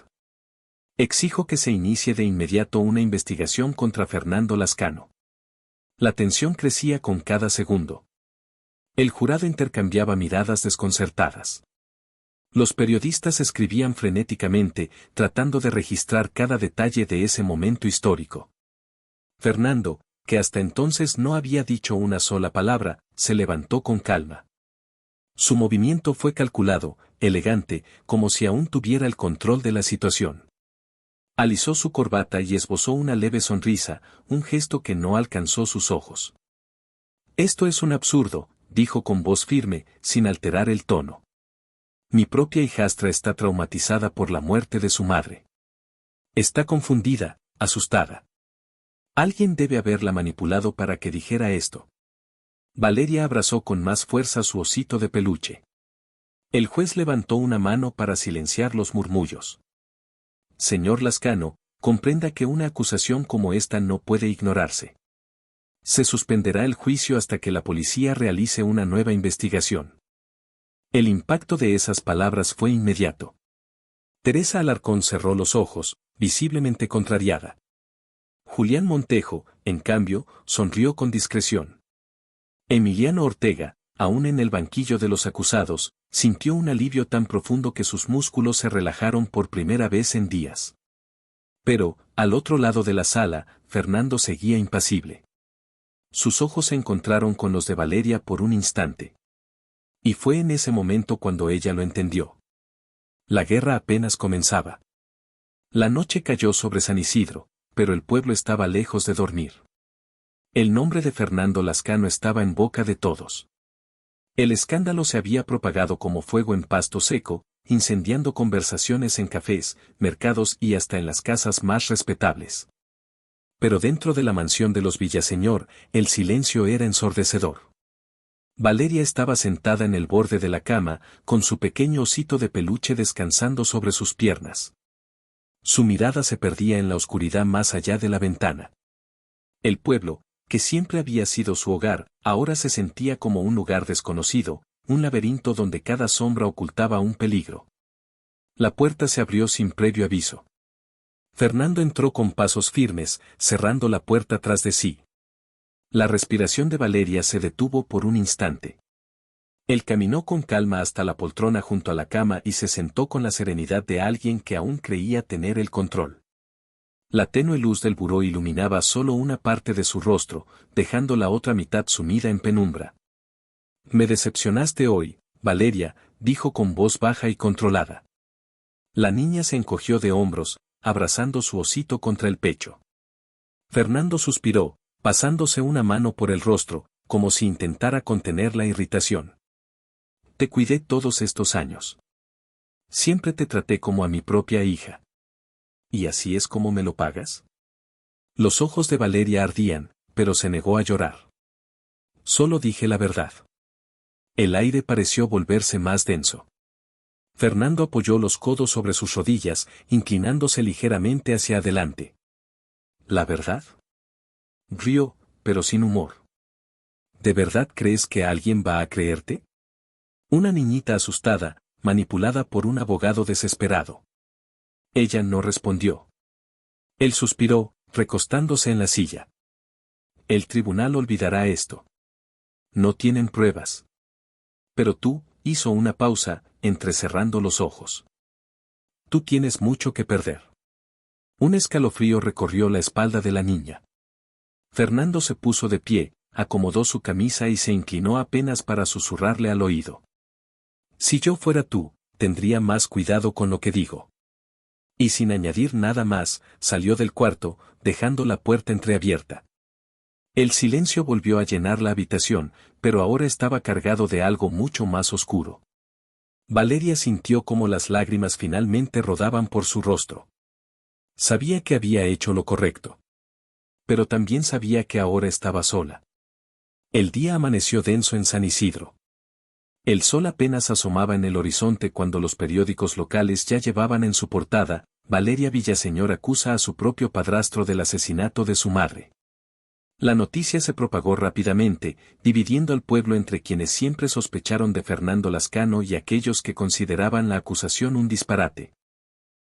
[SPEAKER 1] Exijo que se inicie de inmediato una investigación contra Fernando Lascano. La tensión crecía con cada segundo. El jurado intercambiaba miradas desconcertadas. Los periodistas escribían frenéticamente, tratando de registrar cada detalle de ese momento histórico. Fernando, que hasta entonces no había dicho una sola palabra, se levantó con calma. Su movimiento fue calculado, elegante, como si aún tuviera el control de la situación. Alisó su corbata y esbozó una leve sonrisa, un gesto que no alcanzó sus ojos. Esto es un absurdo, dijo con voz firme, sin alterar el tono. Mi propia hijastra está traumatizada por la muerte de su madre. Está confundida, asustada. Alguien debe haberla manipulado para que dijera esto. Valeria abrazó con más fuerza su osito de peluche. El juez levantó una mano para silenciar los murmullos. Señor Lascano, comprenda que una acusación como esta no puede ignorarse. Se suspenderá el juicio hasta que la policía realice una nueva investigación. El impacto de esas palabras fue inmediato. Teresa Alarcón cerró los ojos, visiblemente contrariada. Julián Montejo, en cambio, sonrió con discreción. Emiliano Ortega, aún en el banquillo de los acusados, sintió un alivio tan profundo que sus músculos se relajaron por primera vez en días. Pero, al otro lado de la sala, Fernando seguía impasible. Sus ojos se encontraron con los de Valeria por un instante. Y fue en ese momento cuando ella lo entendió. La guerra apenas comenzaba. La noche cayó sobre San Isidro, pero el pueblo estaba lejos de dormir. El nombre de Fernando Lascano estaba en boca de todos. El escándalo se había propagado como fuego en pasto seco, incendiando conversaciones en cafés, mercados y hasta en las casas más respetables. Pero dentro de la mansión de los Villaseñor, el silencio era ensordecedor. Valeria estaba sentada en el borde de la cama, con su pequeño osito de peluche descansando sobre sus piernas. Su mirada se perdía en la oscuridad más allá de la ventana. El pueblo, que siempre había sido su hogar, ahora se sentía como un lugar desconocido, un laberinto donde cada sombra ocultaba un peligro. La puerta se abrió sin previo aviso. Fernando entró con pasos firmes, cerrando la puerta tras de sí. La respiración de Valeria se detuvo por un instante. Él caminó con calma hasta la poltrona junto a la cama y se sentó con la serenidad de alguien que aún creía tener el control. La tenue luz del buró iluminaba solo una parte de su rostro, dejando la otra mitad sumida en penumbra. Me decepcionaste hoy, Valeria, dijo con voz baja y controlada. La niña se encogió de hombros, abrazando su osito contra el pecho. Fernando suspiró, pasándose una mano por el rostro, como si intentara contener la irritación. Te cuidé todos estos años. Siempre te traté como a mi propia hija. ¿Y así es como me lo pagas? Los ojos de Valeria ardían, pero se negó a llorar. Solo dije la verdad. El aire pareció volverse más denso. Fernando apoyó los codos sobre sus rodillas, inclinándose ligeramente hacia adelante. ¿La verdad? Rió, pero sin humor. ¿De verdad crees que alguien va a creerte? Una niñita asustada, manipulada por un abogado desesperado. Ella no respondió. Él suspiró, recostándose en la silla. El tribunal olvidará esto. No tienen pruebas. Pero tú, hizo una pausa, entrecerrando los ojos. Tú tienes mucho que perder. Un escalofrío recorrió la espalda de la niña. Fernando se puso de pie, acomodó su camisa y se inclinó apenas para susurrarle al oído. Si yo fuera tú, tendría más cuidado con lo que digo. Y sin añadir nada más, salió del cuarto, dejando la puerta entreabierta. El silencio volvió a llenar la habitación, pero ahora estaba cargado de algo mucho más oscuro. Valeria sintió como las lágrimas finalmente rodaban por su rostro. Sabía que había hecho lo correcto. Pero también sabía que ahora estaba sola. El día amaneció denso en San Isidro. El sol apenas asomaba en el horizonte cuando los periódicos locales ya llevaban en su portada: Valeria Villaseñor acusa a su propio padrastro del asesinato de su madre. La noticia se propagó rápidamente, dividiendo al pueblo entre quienes siempre sospecharon de Fernando Lascano y aquellos que consideraban la acusación un disparate.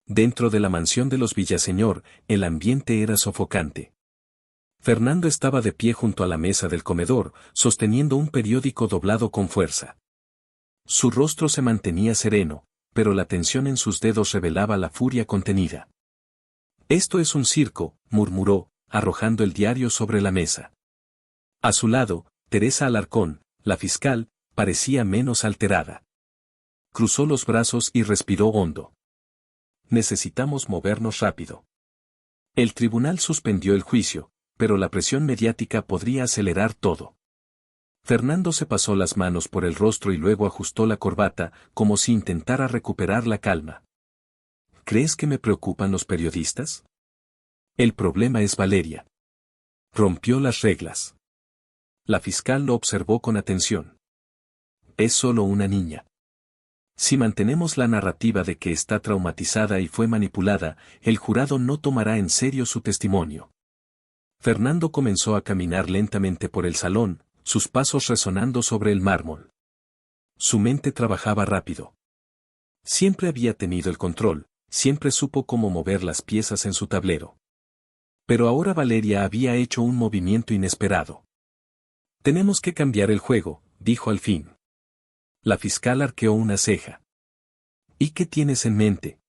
[SPEAKER 1] Dentro de la mansión de los Villaseñor, el ambiente era sofocante. Fernando estaba de pie junto a la mesa del comedor, sosteniendo un periódico doblado con fuerza. Su rostro se mantenía sereno, pero la tensión en sus dedos revelaba la furia contenida. Esto es un circo, murmuró, arrojando el diario sobre la mesa. A su lado, Teresa Alarcón, la fiscal, parecía menos alterada. Cruzó los brazos y respiró hondo. Necesitamos movernos rápido. El tribunal suspendió el juicio, pero la presión mediática podría acelerar todo. Fernando se pasó las manos por el rostro y luego ajustó la corbata, como si intentara recuperar la calma. ¿Crees que me preocupan los periodistas? El problema es Valeria. Rompió las reglas. La fiscal lo observó con atención. Es solo una niña. Si mantenemos la narrativa de que está traumatizada y fue manipulada, el jurado no tomará en serio su testimonio. Fernando comenzó a caminar lentamente por el salón, sus pasos resonando sobre el mármol. Su mente trabajaba rápido. Siempre había tenido el control, siempre supo cómo mover las piezas en su tablero. Pero ahora Valeria había hecho un movimiento inesperado. Tenemos que cambiar el juego, dijo al fin. La fiscal arqueó una ceja. ¿Y qué tienes en mente?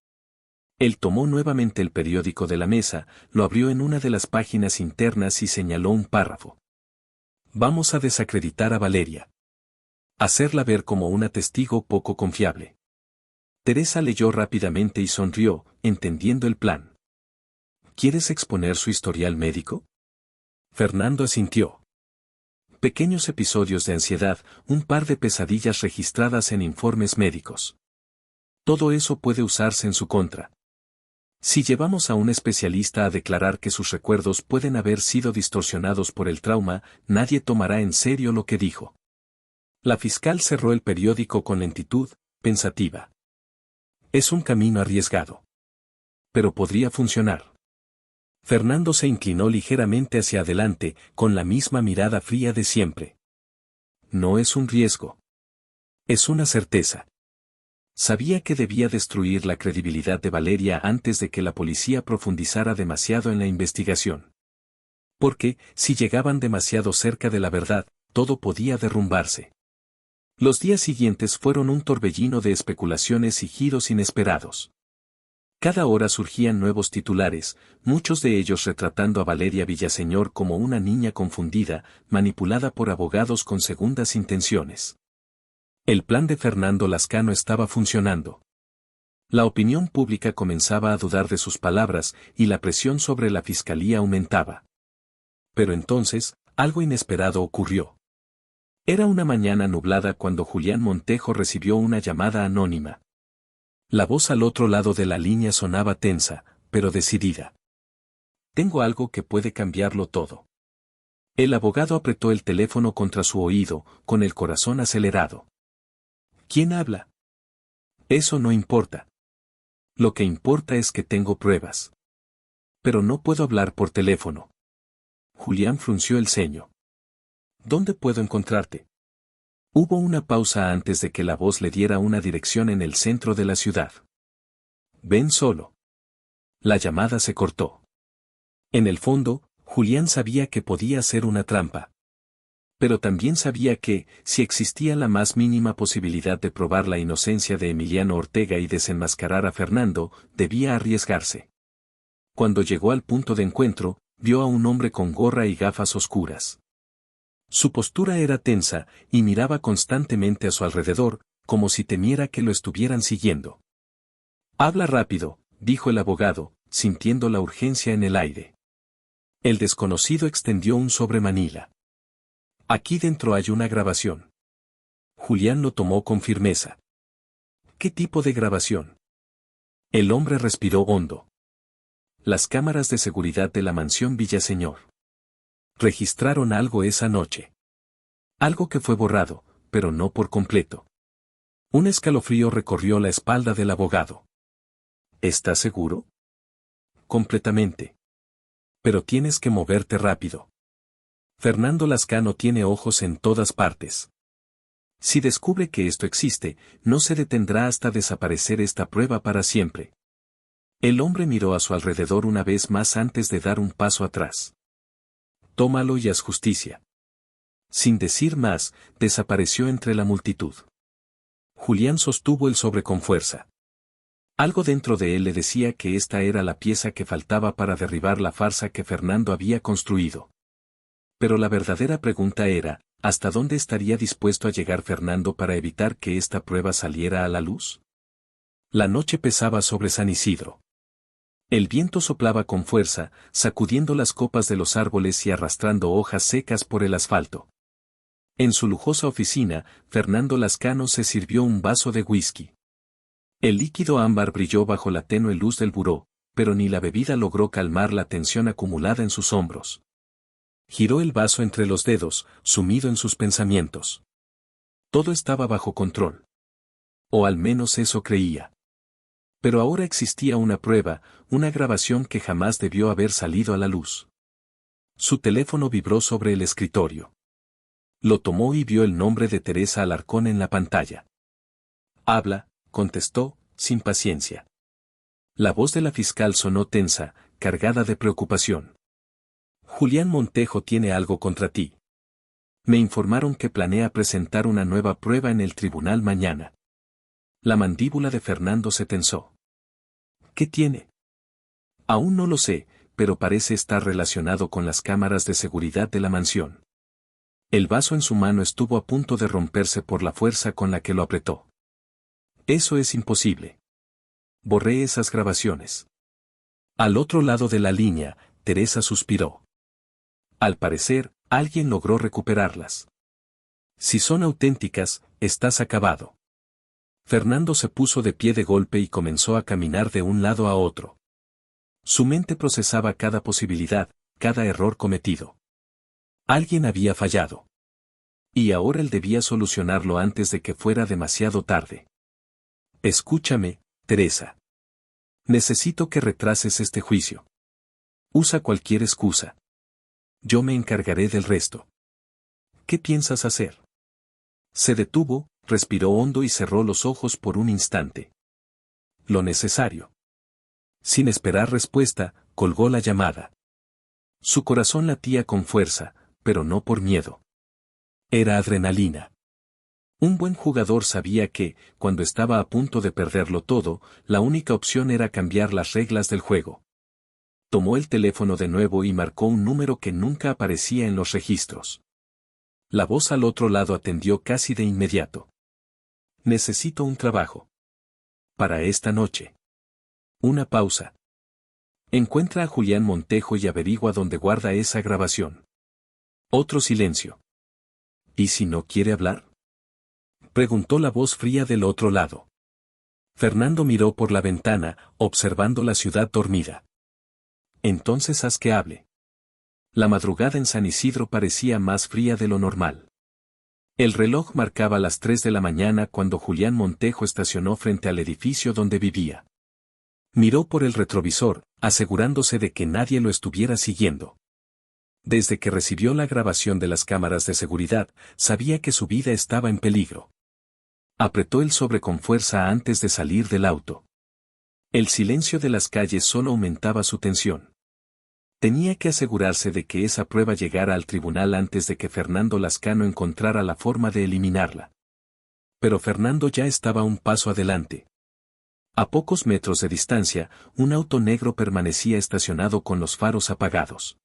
[SPEAKER 1] Él tomó nuevamente el periódico de la mesa, lo abrió en una de las páginas internas y señaló un párrafo. Vamos a desacreditar a Valeria. Hacerla ver como una testigo poco confiable. Teresa leyó rápidamente y sonrió, entendiendo el plan. ¿Quieres exponer su historial médico? Fernando asintió. Pequeños episodios de ansiedad, un par de pesadillas registradas en informes médicos. Todo eso puede usarse en su contra. Si llevamos a un especialista a declarar que sus recuerdos pueden haber sido distorsionados por el trauma, nadie tomará en serio lo que dijo. La fiscal cerró el periódico con lentitud, pensativa. Es un camino arriesgado. Pero podría funcionar. Fernando se inclinó ligeramente hacia adelante, con la misma mirada fría de siempre. No es un riesgo. Es una certeza. Sabía que debía destruir la credibilidad de Valeria antes de que la policía profundizara demasiado en la investigación. Porque, si llegaban demasiado cerca de la verdad, todo podía derrumbarse. Los días siguientes fueron un torbellino de especulaciones y giros inesperados. Cada hora surgían nuevos titulares, muchos de ellos retratando a Valeria Villaseñor como una niña confundida, manipulada por abogados con segundas intenciones. El plan de Fernando Lascano estaba funcionando. La opinión pública comenzaba a dudar de sus palabras y la presión sobre la fiscalía aumentaba. Pero entonces, algo inesperado ocurrió. Era una mañana nublada cuando Julián Montejo recibió una llamada anónima. La voz al otro lado de la línea sonaba tensa, pero decidida. Tengo algo que puede cambiarlo todo. El abogado apretó el teléfono contra su oído, con el corazón acelerado. ¿Quién habla? Eso no importa. Lo que importa es que tengo pruebas. Pero no puedo hablar por teléfono. Julián frunció el ceño. ¿Dónde puedo encontrarte? Hubo una pausa antes de que la voz le diera una dirección en el centro de la ciudad. Ven solo. La llamada se cortó. En el fondo, Julián sabía que podía ser una trampa. Pero también sabía que, si existía la más mínima posibilidad de probar la inocencia de Emiliano Ortega y desenmascarar a Fernando, debía arriesgarse. Cuando llegó al punto de encuentro, vio a un hombre con gorra y gafas oscuras. Su postura era tensa, y miraba constantemente a su alrededor, como si temiera que lo estuvieran siguiendo. Habla rápido, dijo el abogado, sintiendo la urgencia en el aire. El desconocido extendió un sobre manila. Aquí dentro hay una grabación. Julián lo tomó con firmeza. ¿Qué tipo de grabación? El hombre respiró hondo. Las cámaras de seguridad de la mansión Villaseñor registraron algo esa noche. Algo que fue borrado, pero no por completo. Un escalofrío recorrió la espalda del abogado. ¿Estás seguro? Completamente. Pero tienes que moverte rápido. Fernando Lascano tiene ojos en todas partes. Si descubre que esto existe, no se detendrá hasta desaparecer esta prueba para siempre. El hombre miró a su alrededor una vez más antes de dar un paso atrás. Tómalo y haz justicia. Sin decir más, desapareció entre la multitud. Julián sostuvo el sobre con fuerza. Algo dentro de él le decía que esta era la pieza que faltaba para derribar la farsa que Fernando había construido. Pero la verdadera pregunta era, ¿hasta dónde estaría dispuesto a llegar Fernando para evitar que esta prueba saliera a la luz? La noche pesaba sobre San Isidro. El viento soplaba con fuerza, sacudiendo las copas de los árboles y arrastrando hojas secas por el asfalto. En su lujosa oficina, Fernando Lascano se sirvió un vaso de whisky. El líquido ámbar brilló bajo la tenue luz del buró, pero ni la bebida logró calmar la tensión acumulada en sus hombros. Giró el vaso entre los dedos, sumido en sus pensamientos. Todo estaba bajo control. O al menos eso creía. Pero ahora existía una prueba, una grabación que jamás debió haber salido a la luz. Su teléfono vibró sobre el escritorio. Lo tomó y vio el nombre de Teresa Alarcón en la pantalla. Habla, contestó, sin paciencia. La voz de la fiscal sonó tensa, cargada de preocupación. Julián Montejo tiene algo contra ti. Me informaron que planea presentar una nueva prueba en el tribunal mañana. La mandíbula de Fernando se tensó. ¿Qué tiene? Aún no lo sé, pero parece estar relacionado con las cámaras de seguridad de la mansión. El vaso en su mano estuvo a punto de romperse por la fuerza con la que lo apretó. Eso es imposible. Borré esas grabaciones. Al otro lado de la línea, Teresa suspiró. Al parecer, alguien logró recuperarlas. Si son auténticas, estás acabado. Fernando se puso de pie de golpe y comenzó a caminar de un lado a otro. Su mente procesaba cada posibilidad, cada error cometido. Alguien había fallado. Y ahora él debía solucionarlo antes de que fuera demasiado tarde. Escúchame, Teresa. Necesito que retrases este juicio. Usa cualquier excusa. Yo me encargaré del resto. ¿Qué piensas hacer? Se detuvo, respiró hondo y cerró los ojos por un instante. Lo necesario. Sin esperar respuesta, colgó la llamada. Su corazón latía con fuerza, pero no por miedo. Era adrenalina. Un buen jugador sabía que, cuando estaba a punto de perderlo todo, la única opción era cambiar las reglas del juego. Tomó el teléfono de nuevo y marcó un número que nunca aparecía en los registros. La voz al otro lado atendió casi de inmediato. Necesito un trabajo. Para esta noche. Una pausa. Encuentra a Julián Montejo y averigua dónde guarda esa grabación. Otro silencio. ¿Y si no quiere hablar? Preguntó la voz fría del otro lado. Fernando miró por la ventana, observando la ciudad dormida. Entonces haz que hable. La madrugada en San Isidro parecía más fría de lo normal. El reloj marcaba las 3 de la mañana cuando Julián Montejo estacionó frente al edificio donde vivía. Miró por el retrovisor, asegurándose de que nadie lo estuviera siguiendo. Desde que recibió la grabación de las cámaras de seguridad, sabía que su vida estaba en peligro. Apretó el sobre con fuerza antes de salir del auto. El silencio de las calles solo aumentaba su tensión. Tenía que asegurarse de que esa prueba llegara al tribunal antes de que Fernando Lascano encontrara la forma de eliminarla. Pero Fernando ya estaba un paso adelante. A pocos metros de distancia, un auto negro permanecía estacionado con los faros apagados.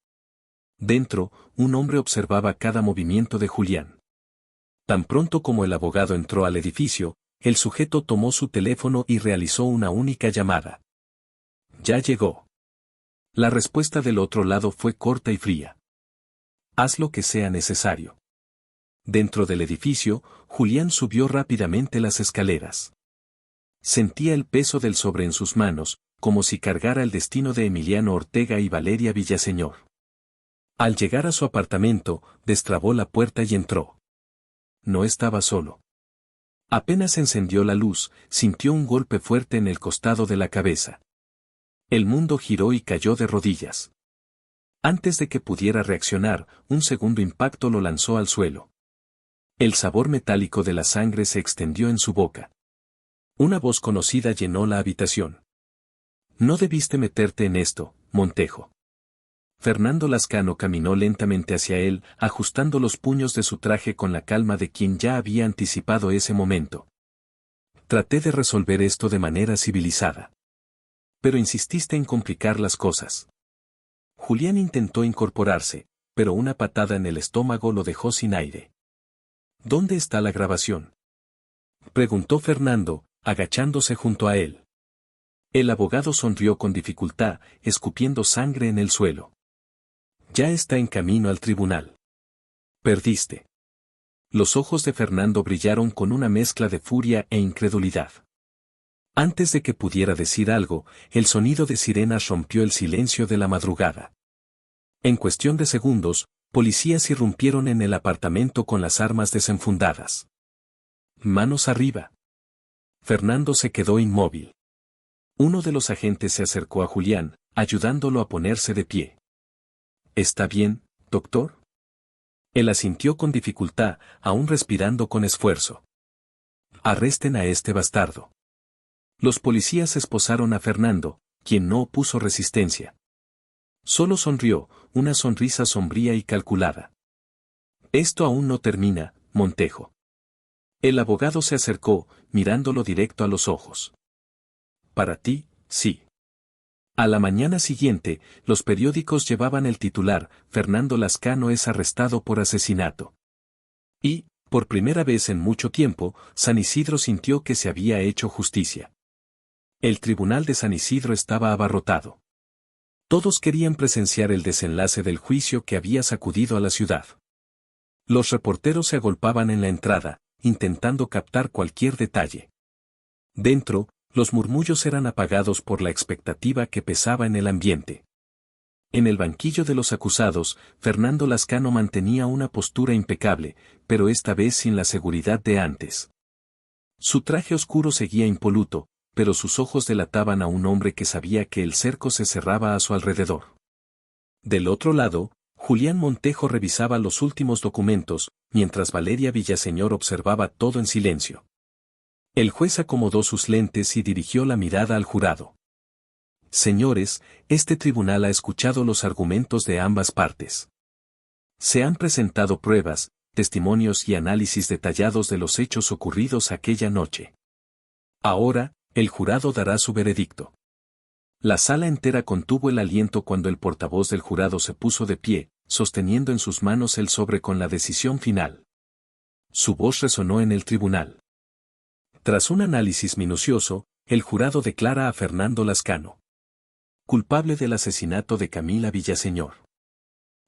[SPEAKER 1] Dentro, un hombre observaba cada movimiento de Julián. Tan pronto como el abogado entró al edificio, el sujeto tomó su teléfono y realizó una única llamada. Ya llegó. La respuesta del otro lado fue corta y fría. Haz lo que sea necesario. Dentro del edificio, Julián subió rápidamente las escaleras. Sentía el peso del sobre en sus manos, como si cargara el destino de Emiliano Ortega y Valeria Villaseñor. Al llegar a su apartamento, destrabó la puerta y entró. No estaba solo. Apenas encendió la luz, sintió un golpe fuerte en el costado de la cabeza. El mundo giró y cayó de rodillas. Antes de que pudiera reaccionar, un segundo impacto lo lanzó al suelo. El sabor metálico de la sangre se extendió en su boca. Una voz conocida llenó la habitación. No debiste meterte en esto, Montejo. Fernando Lascano caminó lentamente hacia él, ajustando los puños de su traje con la calma de quien ya había anticipado ese momento. Traté de resolver esto de manera civilizada. Pero insististe en complicar las cosas. Julián intentó incorporarse, pero una patada en el estómago lo dejó sin aire. ¿Dónde está la grabación?, preguntó Fernando, agachándose junto a él. El abogado sonrió con dificultad, escupiendo sangre en el suelo. Ya está en camino al tribunal. Perdiste. Los ojos de Fernando brillaron con una mezcla de furia e incredulidad. Antes de que pudiera decir algo, el sonido de sirenas rompió el silencio de la madrugada. En cuestión de segundos, policías irrumpieron en el apartamento con las armas desenfundadas. Manos arriba. Fernando se quedó inmóvil. Uno de los agentes se acercó a Julián, ayudándolo a ponerse de pie. ¿Está bien, doctor? Él asintió con dificultad, aún respirando con esfuerzo. Arresten a este bastardo. Los policías esposaron a Fernando, quien no opuso resistencia. Solo sonrió, una sonrisa sombría y calculada. Esto aún no termina, Montejo. El abogado se acercó, mirándolo directo a los ojos. Para ti, sí. A la mañana siguiente, los periódicos llevaban el titular: Fernando Lascano es arrestado por asesinato. Y, por primera vez en mucho tiempo, San Isidro sintió que se había hecho justicia. El tribunal de San Isidro estaba abarrotado. Todos querían presenciar el desenlace del juicio que había sacudido a la ciudad. Los reporteros se agolpaban en la entrada, intentando captar cualquier detalle. Dentro, los murmullos eran apagados por la expectativa que pesaba en el ambiente. En el banquillo de los acusados, Fernando Lascano mantenía una postura impecable, pero esta vez sin la seguridad de antes. Su traje oscuro seguía impoluto, pero sus ojos delataban a un hombre que sabía que el cerco se cerraba a su alrededor. Del otro lado, Julián Montejo revisaba los últimos documentos, mientras Valeria Villaseñor observaba todo en silencio. El juez acomodó sus lentes y dirigió la mirada al jurado. Señores, este tribunal ha escuchado los argumentos de ambas partes. Se han presentado pruebas, testimonios y análisis detallados de los hechos ocurridos aquella noche. Ahora, el jurado dará su veredicto. La sala entera contuvo el aliento cuando el portavoz del jurado se puso de pie, sosteniendo en sus manos el sobre con la decisión final. Su voz resonó en el tribunal. Tras un análisis minucioso, el jurado declara a Fernando Lascano culpable del asesinato de Camila Villaseñor.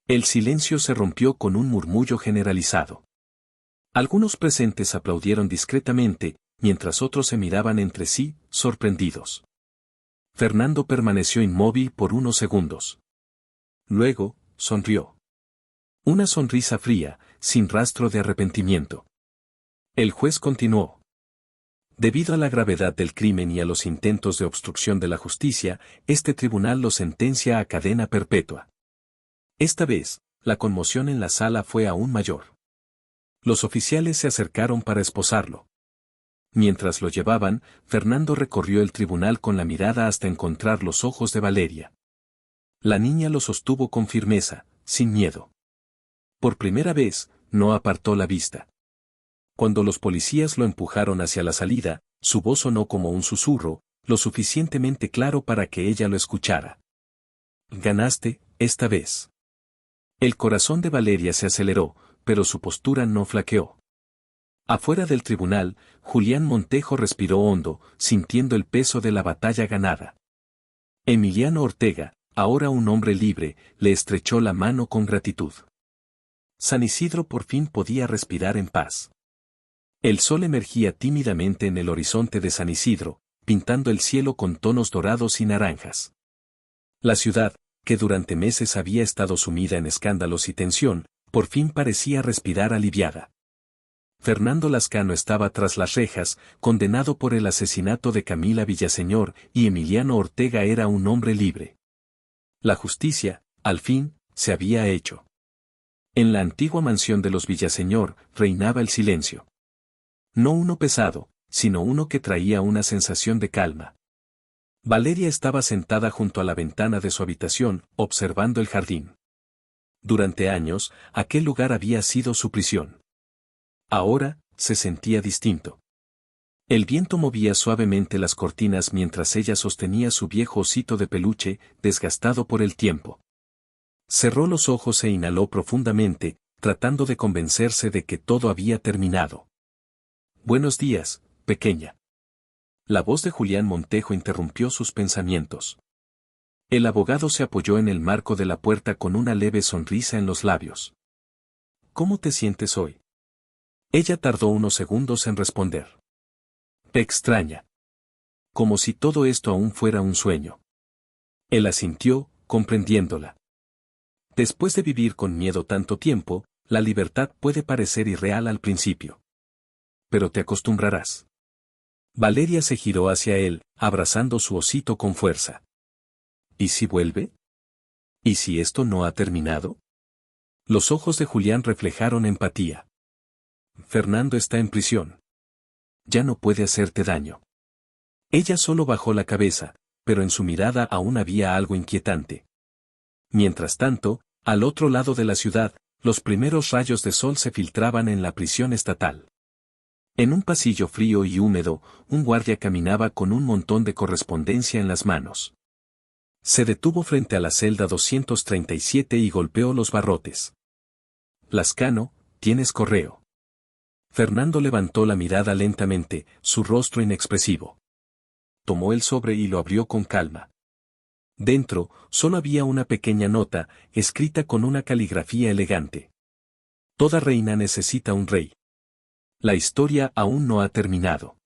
[SPEAKER 1] El silencio se rompió con un murmullo generalizado. Algunos presentes aplaudieron discretamente, mientras otros se miraban entre sí, sorprendidos. Fernando permaneció inmóvil por unos segundos. Luego, sonrió. Una sonrisa fría, sin rastro de arrepentimiento. El juez continuó. Debido a la gravedad del crimen y a los intentos de obstrucción de la justicia, este tribunal lo sentencia a cadena perpetua. Esta vez, la conmoción en la sala fue aún mayor. Los oficiales se acercaron para esposarlo. Mientras lo llevaban, Fernando recorrió el tribunal con la mirada hasta encontrar los ojos de Valeria. La niña lo sostuvo con firmeza, sin miedo. Por primera vez, no apartó la vista. Cuando los policías lo empujaron hacia la salida, su voz sonó como un susurro, lo suficientemente claro para que ella lo escuchara. Ganaste, esta vez. El corazón de Valeria se aceleró, pero su postura no flaqueó. Afuera del tribunal, Julián Montejo respiró hondo, sintiendo el peso de la batalla ganada. Emiliano Ortega, ahora un hombre libre, le estrechó la mano con gratitud. San Isidro por fin podía respirar en paz. El sol emergía tímidamente en el horizonte de San Isidro, pintando el cielo con tonos dorados y naranjas. La ciudad, que durante meses había estado sumida en escándalos y tensión, por fin parecía respirar aliviada. Fernando Lascano estaba tras las rejas, condenado por el asesinato de Camila Villaseñor, y Emiliano Ortega era un hombre libre. La justicia, al fin, se había hecho. En la antigua mansión de los Villaseñor, reinaba el silencio. No uno pesado, sino uno que traía una sensación de calma. Valeria estaba sentada junto a la ventana de su habitación, observando el jardín. Durante años, aquel lugar había sido su prisión. Ahora, se sentía distinto. El viento movía suavemente las cortinas mientras ella sostenía su viejo osito de peluche, desgastado por el tiempo. Cerró los ojos e inhaló profundamente, tratando de convencerse de que todo había terminado. Buenos días, pequeña. La voz de Julián Montejo interrumpió sus pensamientos. El abogado se apoyó en el marco de la puerta con una leve sonrisa en los labios. ¿Cómo te sientes hoy? Ella tardó unos segundos en responder. Extraña. Como si todo esto aún fuera un sueño. Él asintió, comprendiéndola. Después de vivir con miedo tanto tiempo, la libertad puede parecer irreal al principio. Pero te acostumbrarás. Valeria se giró hacia él, abrazando su osito con fuerza. ¿Y si vuelve? ¿Y si esto no ha terminado? Los ojos de Julián reflejaron empatía. Fernando está en prisión. Ya no puede hacerte daño. Ella solo bajó la cabeza, pero en su mirada aún había algo inquietante. Mientras tanto, al otro lado de la ciudad, los primeros rayos de sol se filtraban en la prisión estatal. En un pasillo frío y húmedo, un guardia caminaba con un montón de correspondencia en las manos. Se detuvo frente a la celda 237 y golpeó los barrotes. Lascano, ¿tienes correo? Fernando levantó la mirada lentamente, su rostro inexpresivo. Tomó el sobre y lo abrió con calma. Dentro, solo había una pequeña nota, escrita con una caligrafía elegante. Toda reina necesita un rey. La historia aún no ha terminado.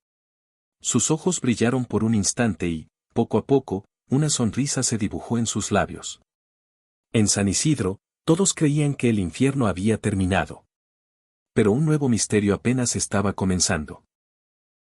[SPEAKER 1] Sus ojos brillaron por un instante y, poco a poco, una sonrisa se dibujó en sus labios. En San Isidro, todos creían que el infierno había terminado. Pero un nuevo misterio apenas estaba comenzando.